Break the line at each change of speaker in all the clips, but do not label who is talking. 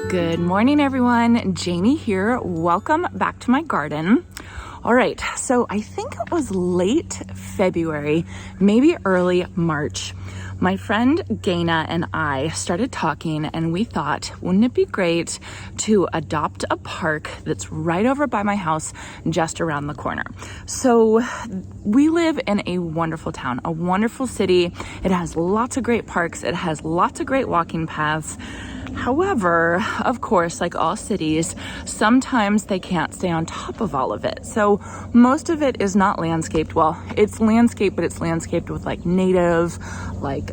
Good morning, everyone. Jamie here. Welcome back to my garden. All right, so I think it was late February, maybe early March. My friend Gayna and I started talking, and we thought, wouldn't it be great to adopt a park that's right over by my house, just around the corner? So we live in a wonderful town, a wonderful city. It has lots of great parks. It has lots of great walking paths. However, of course, like all cities, sometimes they can't stay on top of all of it. So most of it is not landscaped. Well, it's landscaped, but it's landscaped with like native, like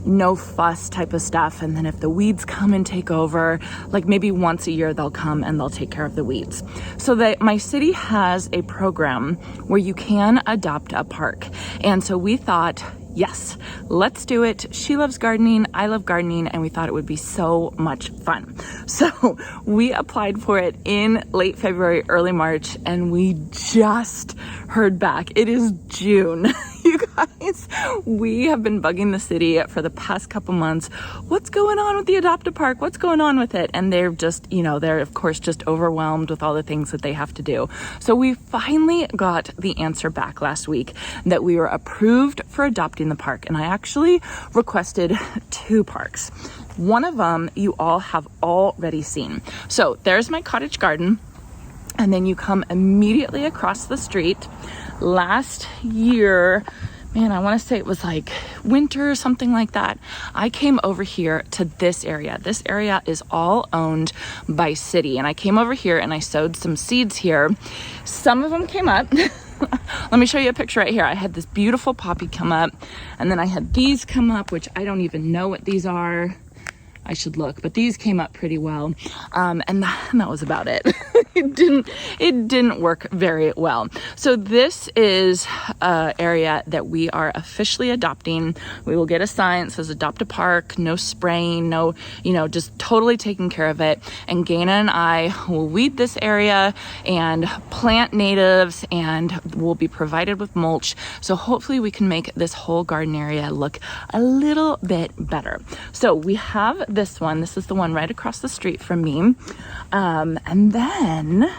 no fuss type of stuff. And then if the weeds come and take over, like maybe once a year they'll come and they'll take care of the weeds. So that my city has a program where you can adopt a park. And so we thought, yes, let's do it. She loves gardening, I love gardening, and we thought it would be so much fun. So we applied for it in late February, early March, and we just heard back. It is June. You guys, we have been bugging the city for the past couple months. What's going on with the Adopt-A Park? What's going on with it? And they're just, they're of course just overwhelmed with all the things that they have to do. So we finally got the answer back last week that we were approved for adopting the park. And I actually requested 2 parks. One of them you all have already seen. So there's my cottage garden. And then you come immediately across the street. Last year, man, I want to say it was like winter or something like that, I came over here to this area. This area is all owned by city. And I came over here and I sowed some seeds here. Some of them came up. Let me show you a picture right here. I had this beautiful poppy come up, and then I had these come up, which I don't even know what these are. I should look, but these came up pretty well. And that was about it. It didn't work very well. So this is an area that we are officially adopting. We will get a sign that says Adopt a Park, no spraying, no, just totally taking care of it. And Gayna and I will weed this area and plant natives, and we'll be provided with mulch. So hopefully we can make this whole garden area look a little bit better. So we have this one. This is the one right across the street from me. And then,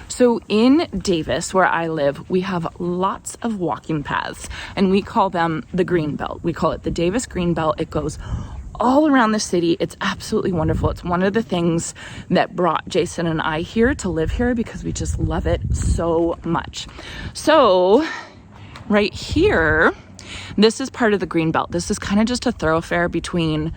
so in Davis, where I live, we have lots of walking paths, and we call them the Green Belt. We call it the Davis Green Belt. It goes all around the city. It's absolutely wonderful. It's one of the things that brought Jason and I here to live here because we just love it so much. So right here, this is part of the Green Belt. This is kind of just a thoroughfare between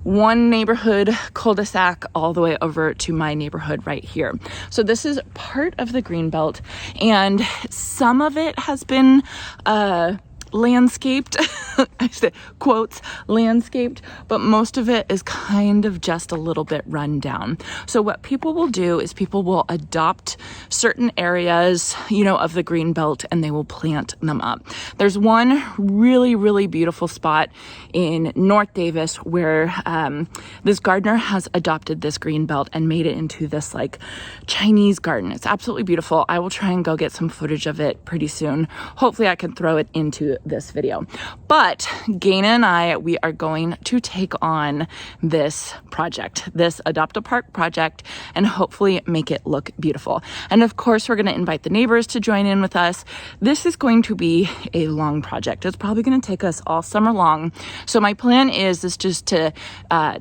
one neighborhood cul-de-sac all the way over to my neighborhood right here. So this is part of the Green Belt, and some of it has been landscaped. I say quotes, landscaped, but most of it is kind of just a little bit run down. So what people will do is people will adopt certain areas, of the Green Belt, and they will plant them up. There's one really, really beautiful spot in North Davis where this gardener has adopted this Green Belt and made it into this like Chinese garden. It's absolutely beautiful. I will try and go get some footage of it pretty soon. Hopefully I can throw it into this video. But Gayna and I, we are going to take on this project, this Adopt a Park project, and hopefully make it look beautiful. And of course, we're going to invite the neighbors to join in with us. This is going to be a long project. It's probably going to take us all summer long. So my plan is just to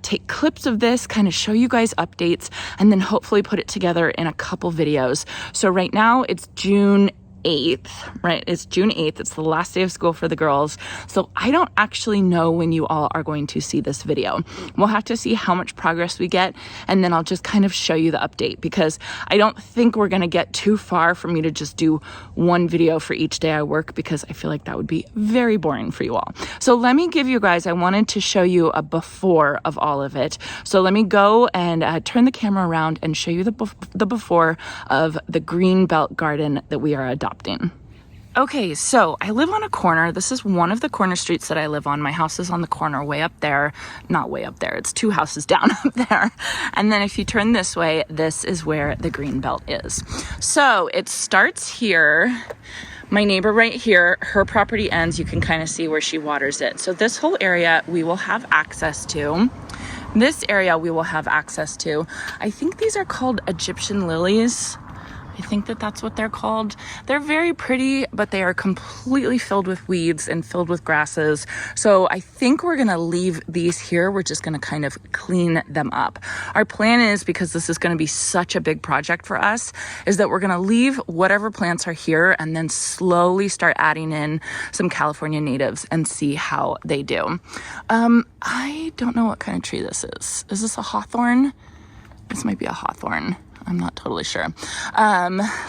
take clips of this, kind of show you guys updates, and then hopefully put it together in a couple videos. So right now it's June 8th, right? It's June 8th. It's the last day of school for the girls. So I don't actually know when you all are going to see this video. We'll have to see how much progress we get, and then I'll just kind of show you the update, because I don't think we're going to get too far for me to just do one video for each day I work, because I feel like that would be very boring for you all. So let me give you guys, I wanted to show you a before of all of it. So let me go and turn the camera around and show you the before of the Green Belt garden that we are adopting. Okay, so I live on a corner. This is one of the corner streets that I live on. My house is on the corner way up there. Not way up there. It's 2 houses down up there. And then if you turn this way, this is where the Green Belt is. So it starts here My neighbor right here, her property ends, you can kind of see where she waters it. So this whole area we will have access to. This area we will have access to. I think these are called Egyptian lilies. I think that that's what they're called. They're very pretty, but they are completely filled with weeds and filled with grasses. So I think we're gonna leave these here. We're just gonna kind of clean them up. Our plan is, because this is gonna be such a big project for us, is that we're gonna leave whatever plants are here and then slowly start adding in some California natives and see how they do. I don't know what kind of tree this is. Is this a hawthorn? This might be a hawthorn. I'm not totally sure.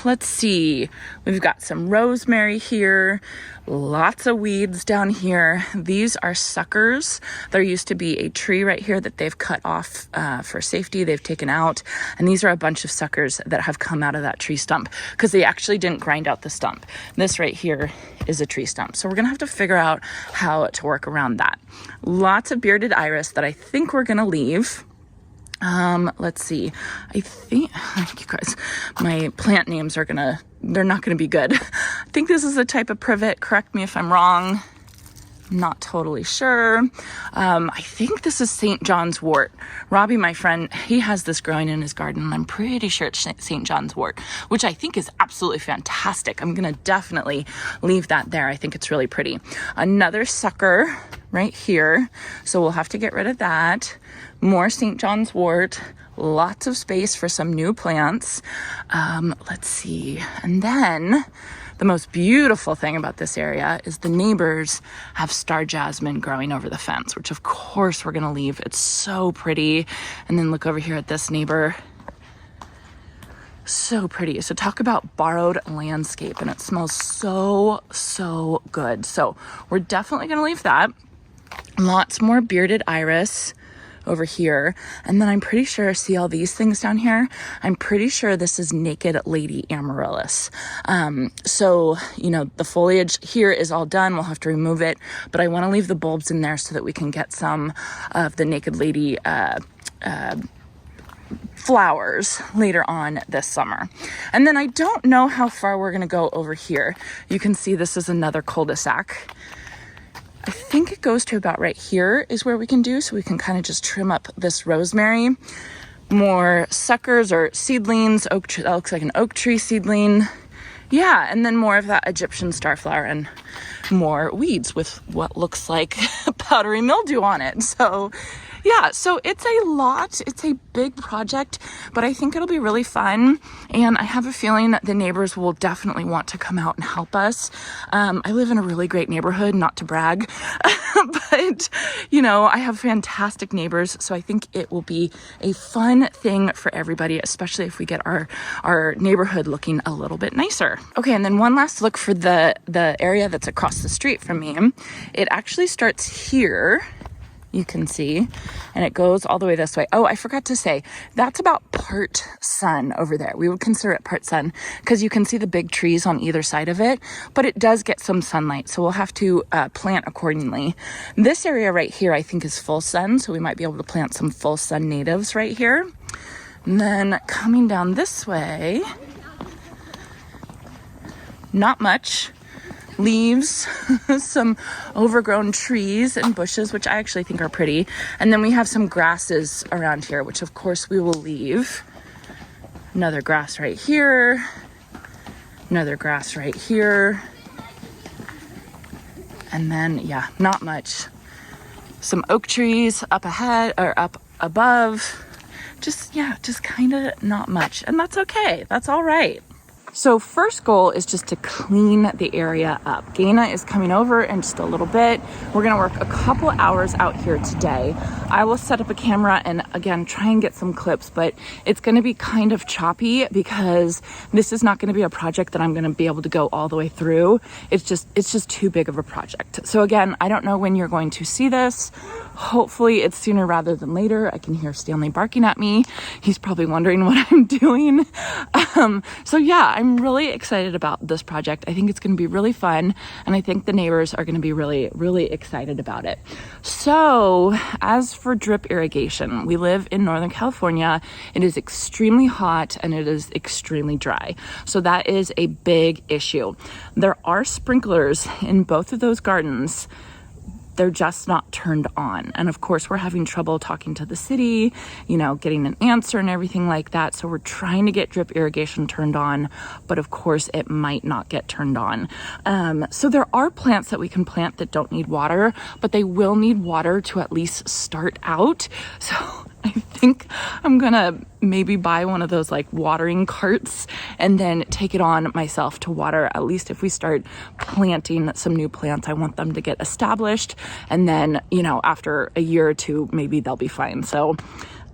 Let's see. We've got some rosemary here, lots of weeds down here. These are suckers. There used to be a tree right here that they've cut off for safety. They've taken out. And these are a bunch of suckers that have come out of that tree stump because they actually didn't grind out the stump. This right here is a tree stump. So we're going to have to figure out how to work around that. Lots of bearded iris that I think we're going to leave. Let's see. I think, you guys, my plant names are they're not gonna be good. I think this is a type of privet. Correct me if I'm wrong. I'm not totally sure. I think this is St. John's wort. Robbie, my friend, he has this growing in his garden, and I'm pretty sure it's St. John's wort, which I think is absolutely fantastic. I'm gonna definitely leave that there. I think it's really pretty. Another sucker right here. So we'll have to get rid of that. More St. John's wort, lots of space for some new plants. Let's see. And then the most beautiful thing about this area is the neighbors have star jasmine growing over the fence, which of course we're gonna leave. It's so pretty. And then look over here at this neighbor. So pretty. So talk about borrowed landscape, and it smells so, so good. So we're definitely gonna leave that. Lots more bearded iris over here. And then I'm pretty sure, see all these things down here? I'm pretty sure this is naked lady amaryllis. So, you know, the foliage here is all done. We'll have to remove it, but I want to leave the bulbs in there so that we can get some of the naked lady flowers later on this summer. And then I don't know how far we're going to go over here. You can see this is another cul-de-sac. I think it goes to about right here is where we can do, so we can kind of just trim up this rosemary. More suckers or seedlings. Oak tree, that looks like an oak tree seedling. Yeah, and then more of that Egyptian starflower and more weeds with what looks like powdery mildew on it. So yeah, so it's a lot. It's a big project, but I think it'll be really fun. And I have a feeling that the neighbors will definitely want to come out and help us. I live in a really great neighborhood, not to brag, but you know, I have fantastic neighbors. So I think it will be a fun thing for everybody, especially if we get our neighborhood looking a little bit nicer. Okay, and then one last look for the area that's across the street from me. It actually starts here. You can see, and it goes all the way this way. Oh, I forgot to say, that's about part sun over there. We would consider it part sun because you can see the big trees on either side of it, but it does get some sunlight, so we'll have to plant accordingly. This area right here, I think, is full sun, so we might be able to plant some full sun natives right here. And then coming down this way, not much. Leaves, some overgrown trees and bushes, which I actually think are pretty. And then we have some grasses around here, which of course we will leave. Another grass right here. Another grass right here. And then, yeah, not much. Some oak trees up ahead or up above. Just kind of not much. And that's okay. That's all right. So first goal is just to clean the area up. Gayna is coming over in just a little bit. We're gonna work a couple hours out here today. I will set up a camera and again, try and get some clips, but it's gonna be kind of choppy because this is not gonna be a project that I'm gonna be able to go all the way through. It's just too big of a project. So again, I don't know when you're going to see this. Hopefully it's sooner rather than later. I can hear Stanley barking at me. He's probably wondering what I'm doing. So yeah, I'm I'm really excited about this project. I think it's going to be really fun, and I think the neighbors are going to be really, really excited about it. So as for drip irrigation, we live in Northern California. It is extremely hot and it is extremely dry. So that is a big issue. There are sprinklers in both of those gardens. They're just not turned on. And of course, we're having trouble talking to the city, getting an answer and everything like that. So we're trying to get drip irrigation turned on, but of course it might not get turned on. So there are plants that we can plant that don't need water, but they will need water to at least start out. So I think I'm gonna maybe buy one of those like watering carts and then take it on myself to water. At least if we start planting some new plants, I want them to get established, and then after a year or two maybe they'll be fine. So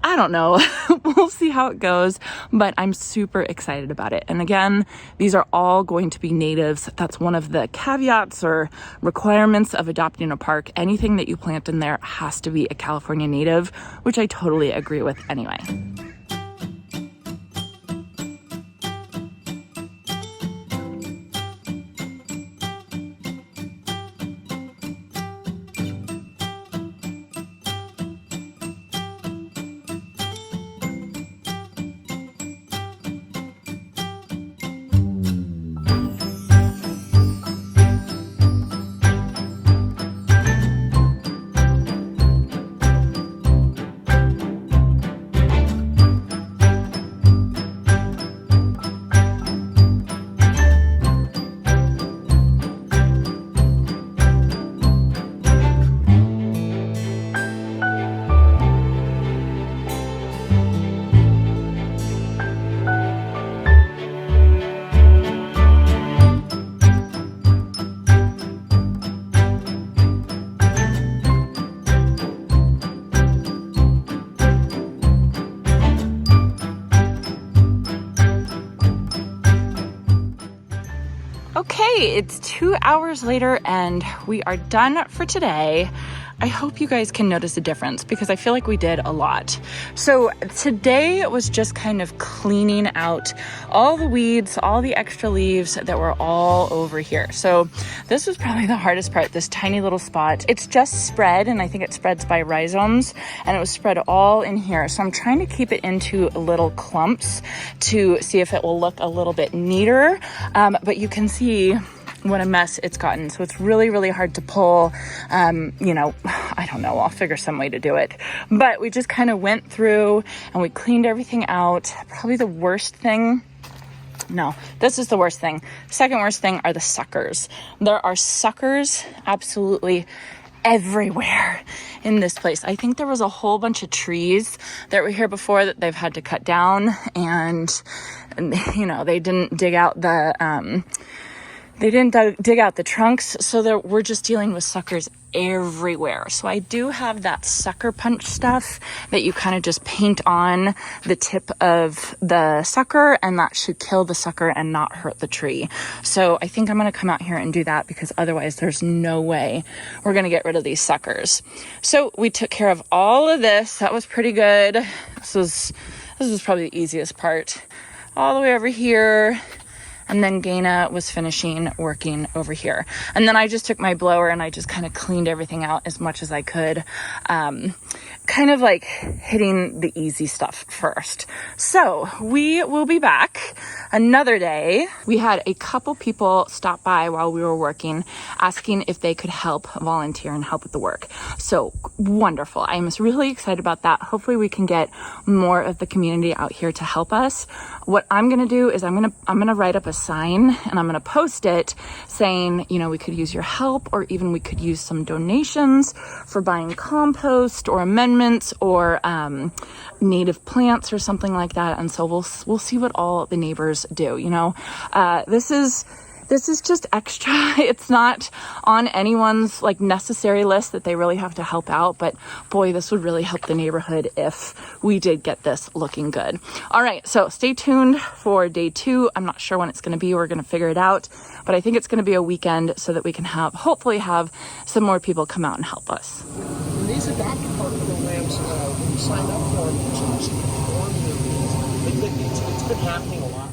I don't know. We'll see how it goes, but I'm super excited about it. And again, these are all going to be natives. That's one of the caveats or requirements of adopting a park. Anything that you plant in there has to be a California native, which I totally agree with anyway. Okay, it's 2 hours later and we are done for today. I hope you guys can notice a difference because I feel like we did a lot. So today was just kind of cleaning out all the weeds, all the extra leaves that were all over here. So this was probably the hardest part, this tiny little spot. It's just spread, and I think it spreads by rhizomes, and it was spread all in here. So I'm trying to keep it into little clumps to see if it will look a little bit neater. But you can see what a mess it's gotten. So it's really, really hard to pull. I don't know, I'll figure some way to do it. But we just kind of went through and we cleaned everything out. Probably the worst thing, no, this is the worst thing. Second worst thing are the suckers. There are suckers absolutely everywhere in this place. I think there was a whole bunch of trees that were here before that they've had to cut down, and they didn't dig out the dig out the trunks, so we're just dealing with suckers everywhere. So I do have that sucker punch stuff that you kind of just paint on the tip of the sucker, and that should kill the sucker and not hurt the tree. So I think I'm going to come out here and do that, because otherwise there's no way we're going to get rid of these suckers. So we took care of all of this. That was pretty good. This was probably the easiest part. All the way over here. And then Gayna was finishing working over here. And then I just took my blower and I just kind of cleaned everything out as much as I could. Kind of like hitting the easy stuff first. So we will be back another day. We had a couple people stop by while we were working, asking if they could help volunteer and help with the work. So wonderful. I'm really excited about that. Hopefully we can get more of the community out here to help us. What I'm going to do is I'm going to write up a sign, and I'm going to post it saying, we could use your help, or even we could use some donations for buying compost or amendments or native plants or something like that. And so we'll see what all the neighbors do. This is just extra. It's not on anyone's necessary list that they really have to help out, but boy, this would really help the neighborhood if we did get this looking good. All right, so stay tuned for day 2. I'm not sure when it's going to be. We're going to figure it out, but I think it's going to be a weekend so that we can hopefully have some more people come out and help us.
And these adopted park programs, when you sign up for them, it's been happening a lot.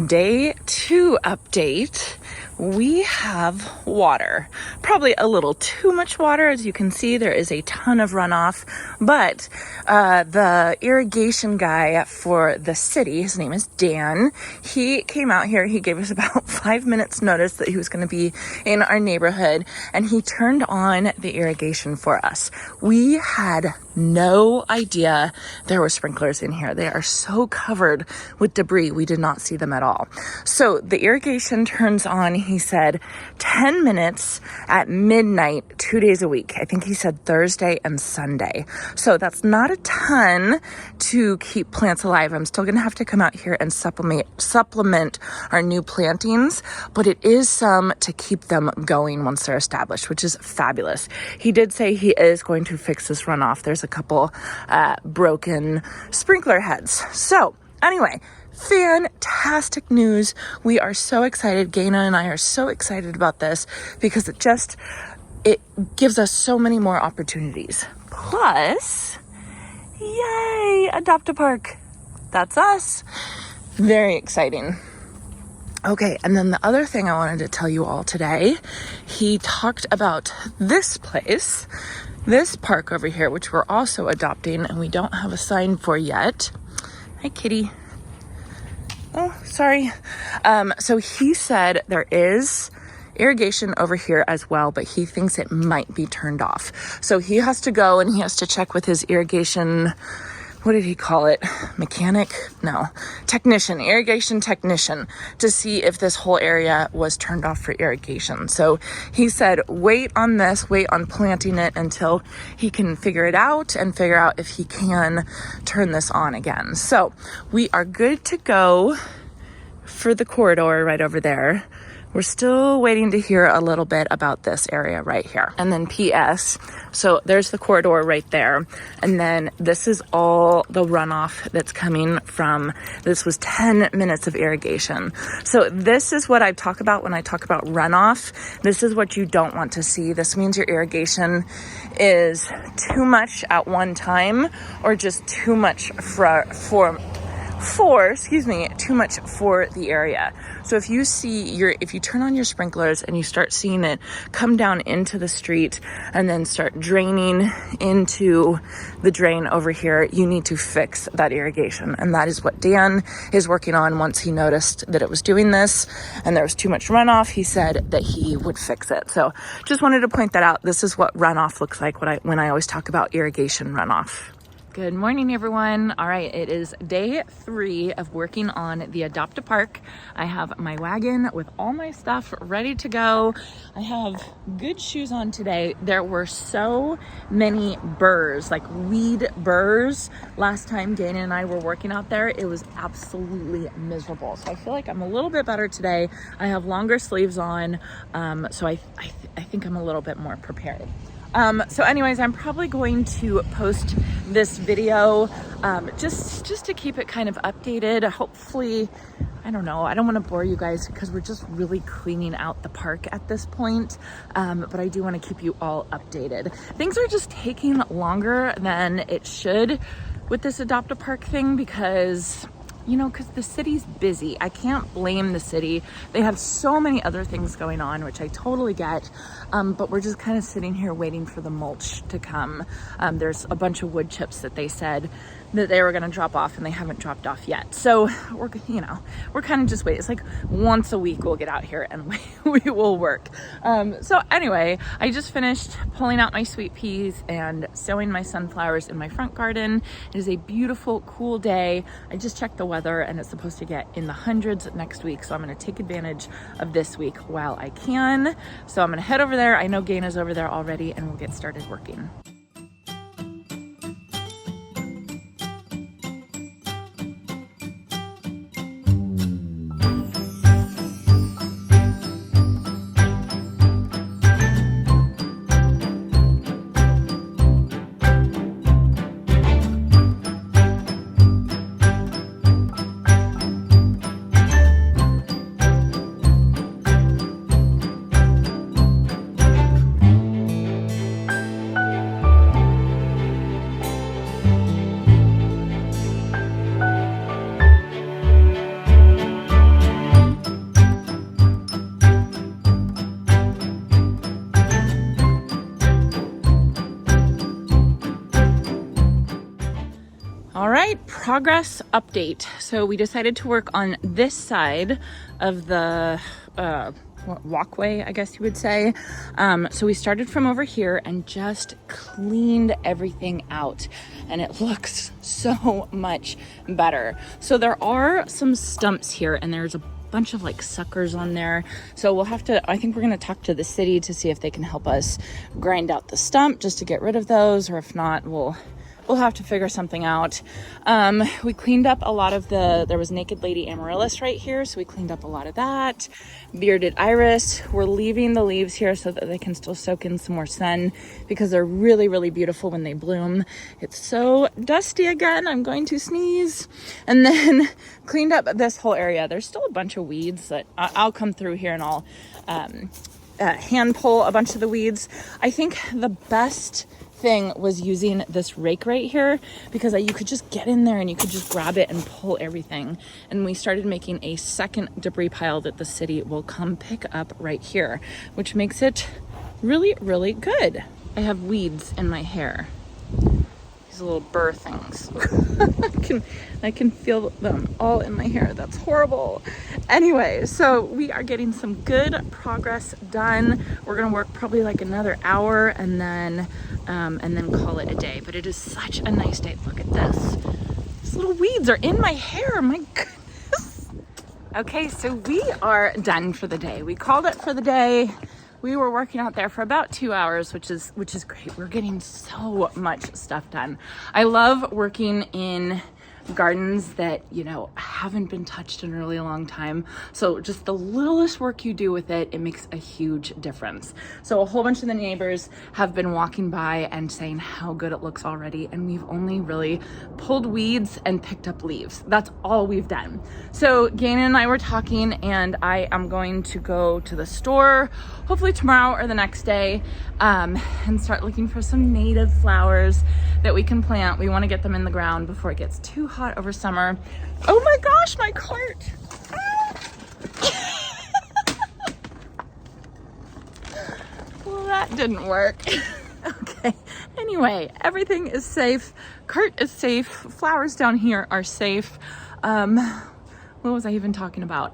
Day 2 update. We have water, probably a little too much water. As you can see, there is a ton of runoff, but the irrigation guy for the city, his name is Dan, he came out here. He gave us about 5 minutes notice that he was going to be in our neighborhood, and he turned on the irrigation for us. We had no idea there were sprinklers in here. They are so covered with debris, we did not see them at all. So the irrigation turns on, he said, 10 minutes at midnight, 2 days a week. I think he said Thursday and Sunday. So that's not a ton to keep plants alive. I'm still gonna have to come out here and supplement our new plantings, but it is some to keep them going once they're established, which is fabulous. He did say he is going to fix this runoff. There's a couple broken sprinkler heads. So anyway, fantastic news. We are so excited. Gayna and I are so excited about this because it gives us so many more opportunities. Plus, yay, adopt a park. That's us. Very exciting. Okay, and then the other thing I wanted to tell you all today, he talked about this place, this park over here, which we're also adopting and we don't have a sign for yet. Hi, kitty. Oh, sorry. So he said there is irrigation over here as well, but he thinks it might be turned off. So he has to go and he has to check with his irrigation, what did he call it? Irrigation technician to see if this whole area was turned off for irrigation. So he said, wait on planting it until he can figure it out and figure out if he can turn this on again. So we are good to go for the corridor right over there. We're still waiting to hear a little bit about this area right here. And then PS, so there's the corridor right there. And then this is all the runoff that's coming from, this was 10 minutes of irrigation. So this is what I talk about when I talk about runoff. This is what you don't want to see. This means your irrigation is too much at one time or just too much too much for the area. So if you turn on your sprinklers and you start seeing it come down into the street and then start draining into the drain over here, you need to fix that irrigation. And that is what Dan is working on. Once he noticed that it was doing this and there was too much runoff, he said that he would fix it. So just wanted to point that out. This is what runoff looks like when I always talk about irrigation runoff. Good morning, everyone. All right, it is day 3 of working on the Adopt a Park. I have my wagon with all my stuff ready to go. I have good shoes on today. There were so many burrs, like weed burrs. Last time Gayna and I were working out there, it was absolutely miserable. So I feel like I'm a little bit better today. I have longer sleeves on, so I think I'm a little bit more prepared. So anyways, I'm probably going to post this video just to keep it kind of updated. Hopefully, I don't know, I don't want to bore you guys because we're just really cleaning out the park at this point, but I do want to keep you all updated. Things are just taking longer than it should with this Adopt a Park thing because the city's busy. I can't blame the city. They have so many other things going on, which I totally get. But we're just kind of sitting here waiting for the mulch to come. There's a bunch of wood chips that they said that they were going to drop off and they haven't dropped off yet. So we're kind of just waiting. It's like once a week we'll get out here and we will work. So anyway, I just finished pulling out my sweet peas and sowing my sunflowers in my front garden. It is a beautiful, cool day. I just checked the weather and it's supposed to get in the hundreds next week. So I'm going to take advantage of this week while I can. So I'm going to head over there. I know Gayna's over there already and we'll get started working. right, progress update. So we decided to work on this side of the walkway, I guess you would say. So we started from over here and just cleaned everything out, and it looks so much better. So there are some stumps here, and there's a bunch of like suckers on there. So we'll have to, I think we're going to talk to the city to see if they can help us grind out the stump just to get rid of those, or if not, we'll have to figure something out. We cleaned up a lot of there was naked lady amaryllis right here, so we cleaned up a lot of that. Bearded iris, we're leaving the leaves here so that they can still soak in some more sun, because they're really, really beautiful when they bloom. It's so dusty again, I'm going to sneeze. And then cleaned up this whole area. There's still a bunch of weeds that I'll come through here and I'll hand pull a bunch of the weeds. I think the best thing was using this rake right here, because you could just get in there and you could just grab it and pull everything. And we started making a second debris pile that the city will come pick up right here, which makes it really, really good. I have weeds in my hair. These little burr things. I can feel them all in my hair. That's horrible. Anyway, so we are getting some good progress done. We're gonna work probably like another hour and then call it a day. But it is such a nice day. Look at this. These little weeds are in my hair. My goodness. Okay, so we are done for the day. We called it for the day. We were working out there for about 2 hours, which is great. We're getting so much stuff done. I love working in gardens that, you know, haven't been touched in a really long time. So just the littlest work you do with it, it makes a huge difference. So a whole bunch of the neighbors have been walking by and saying how good it looks already. And we've only really pulled weeds and picked up leaves. That's all we've done. So Gayna and I were talking, and I am going to go to the store, hopefully tomorrow or the next day, and start looking for some native flowers that we can plant. We want to get them in the ground before it gets too hot over summer. Oh my gosh, my cart. Well, that didn't work. Okay, anyway, everything is safe. Cart is safe. Flowers down here are safe. What was I even talking about?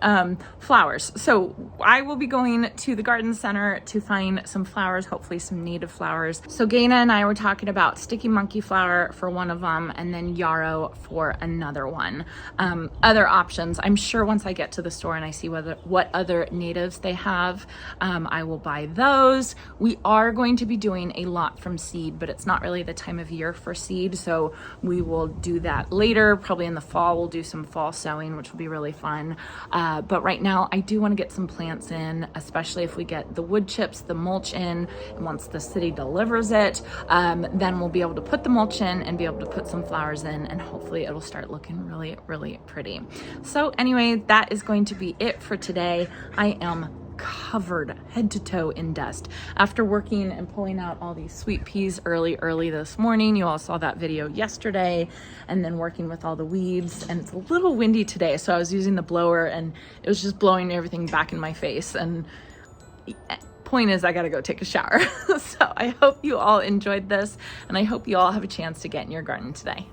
Flowers. So I will be going to the garden center to find some flowers, hopefully some native flowers. So Gayna and I were talking about sticky monkey flower for one of them, and then yarrow for another one. Other options, I'm sure once I get to the store and I see what other natives they have, I will buy those. We are going to be doing a lot from seed, but it's not really the time of year for seed, so we will do that later. Probably in the fall, we'll do some fall sowing, which will be really fun. But right now I do want to get some plants in, especially if we get the wood chips, the mulch in, and once the city delivers it, then we'll be able to put the mulch in and be able to put some flowers in, and hopefully it'll start looking really, really pretty. So anyway, that is going to be it for today. I am covered head to toe in dust after working and pulling out all these sweet peas early this morning. You all saw that video yesterday, and then working with all the weeds, and it's a little windy today, so I was using the blower and it was just blowing everything back in my face. And point is, I gotta go take a shower. So I hope you all enjoyed this, and I hope you all have a chance to get in your garden today.